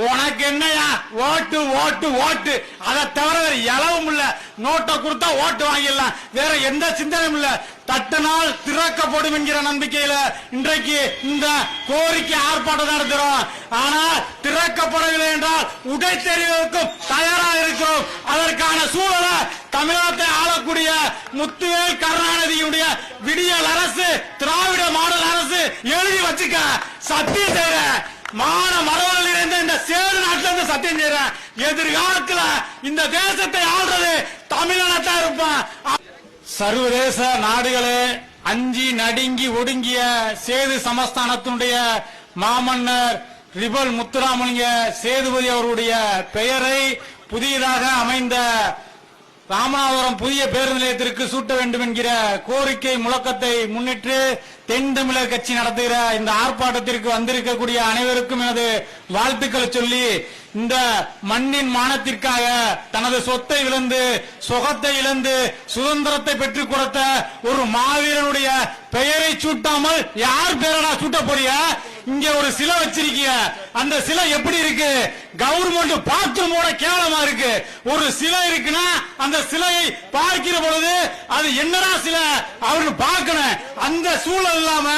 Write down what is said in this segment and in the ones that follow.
உனக்கு என்னையா ஓட்டு ஓட்டு ஓட்டு அதை தவிர வேற எளவும் இல்ல. நோட்டை கொடுத்தா ஓட்டு வாங்கிடலாம், வேற எந்த சிந்தனையும் இல்ல. தட்டினால் திறக்கப்படும் என்கிற நம்பிக்கையில இன்றைக்கு இந்த கோரிக்கை ஆர்ப்பாட்டம் நடத்துறோம். ஆனால் திறக்கப்படவில்லை என்றால் உடை தெரிவதற்கும் தயாராக இருக்கிறோம். அதற்கான சூழலை தமிழகத்தை ஆளக்கூடிய முத்துவேல் கருணாநிதியுடைய விடியல் அரசு, திராவிட மாடல் அரசு எழுதி வச்சுக்க. சத்தியம் செய்யற மான மரபுகள் நிறைந்த இந்த சேது நாட்டில இருந்து சத்தியம் செய்யறேன். எதிர்காலத்துல இந்த தேசத்தை ஆள்றது தமிழனத்தான் இருப்பான். சர்வதேச நாடுகளே அஞ்சி நடுங்கி ஒடுங்கிய சேது சமஸ்தானத்தினுடைய மாமன்னர் ரிபல் முத்துராமலிங்க சேதுபதி அவருடைய பெயரை புதியதாக அமைந்த ராமநாதபுரம் புதிய பேருந்து நிலையத்திற்கு சூட்ட வேண்டும் என்கிற கோரிக்கை முழக்கத்தை முன்னிட்டு தென் தமிழர் கட்சி நடத்துகிற இந்த ஆர்ப்பாட்டத்திற்கு வந்திருக்கக்கூடிய அனைவருக்கும் எனது வாழ்த்துக்களை சொல்லி, இந்த மண்ணின் மானத்திற்காக தனது சொத்தை இழந்து சொகத்தை இழந்து சுதந்திரத்தை பெற்றுக் கொடுத்த ஒரு மாவீரனுடைய பெயரை சூட்டாமல் யார் பேரடா சூட்ட போறிய? இங்க ஒரு சிலை வச்சிருக்கீங்க, அந்த சிலை எப்படி இருக்கு? கவர்மெண்ட் பாத்ரூமோட கேவலமா இருக்கு. ஒரு சிலை இருக்குன்னா அந்த சிலையை பார்க்கிற பொழுது அது என்னடா சிலை அவரு பார்க்கணும். அந்த சூழல் இல்லாம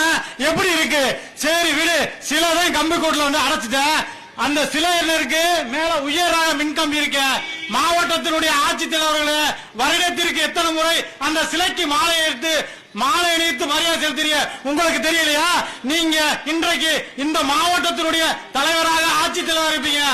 எப்படி இருக்கு? சரி விடு, சிலை தான் கம்பி கோட்டில் வந்து அடைச்சிட்டேன். அந்த சிலை என்ன இருக்கு? மேல உயராக மின்கம்பி இருக்க. மாவட்டத்தினுடைய ஆட்சித்தலைவர்களே, வருடத்திற்கு எத்தனை முறை அந்த சிலைக்கு மாலை எடுத்து மாலை அணிவித்து மரியாதை செலுத்துறீங்க? உங்களுக்கு தெரியலையா? நீங்க இன்றைக்கு இந்த மாவட்டத்தினுடைய தலைவராக ஆட்சித்தலைவர் இருப்பீங்க.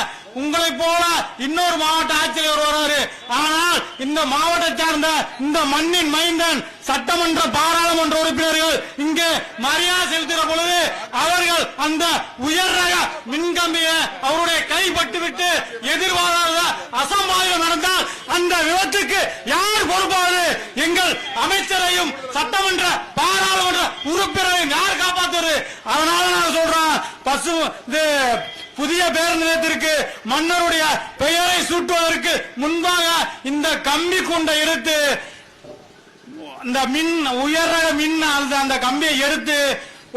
உங்களை போல இன்னொரு மாவட்ட ஆட்சித்தலைவர் வருவாரு. ஆனால் இந்த மாவட்டத்தை சார்ந்த இந்த மண்ணின் மைந்தன் சட்டமன்ற பாராளுமன்ற உறுப்பினர்கள் இங்கு மரியாதை செலுத்துகிற பொழுது அவர்கள் அந்த உயர் ரக மின்கம்பியை அவருடைய கைப்பட்டு விட்டு எதிர்வாராத அசம்பாவிதம் நடந்தால் அந்த விபத்துக்கு யார் பொறுப்பாவது? எங்கள் அமைச்சரையும் சட்டமன்ற பாராளுமன்ற உறுப்பினரையும் யார் காப்பாற்றுவது? அதனால நான் சொல்றேன், பசு புதிய பேருந்து நிலையத்திற்கு மன்னருடைய பெயரை சூட்டுவதற்கு முன்பாக இந்த கம்பி கொண்டை எடுத்து இந்த மின் உயர் மின் அந்த கம்பியை எடுத்து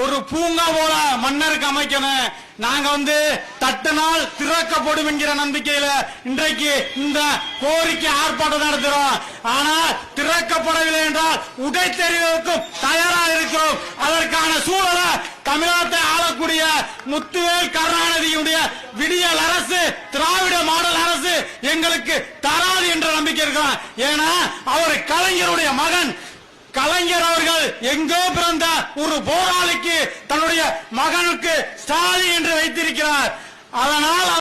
ஒரு பூங்கா போல மன்னருக்கு அமைக்கணும். நாங்க தட்டினால் திறக்கப்படும் என்கிற நம்பிக்கையில இன்றைக்கு இந்த கோரிக்கை ஆர்ப்பாட்டம் நடத்துறோம். ஆனால் திறக்கப்படவில்லை என்றால் உடை தெரிவதற்கும் தயாராக இருக்கிறோம். அதற்கான சூழலை தமிழகத்தை ஆளக்கூடிய முத்துவேல் கருணாநிதியுடைய விடியல் அரசு, திராவிட மாடல் அரசு எங்களுக்கு தராது என்ற நம்பிக்கை இருக்கிறோம். ஏன்னா அவர் கலைஞருடைய மகன். கலைஞர் அவர்கள் எங்கோ பிறந்த ஒரு போராளிக்கு தன்னுடைய மகனுக்கு ஸ்டாலின் என்று வைத்திருக்கிறார். அதனால்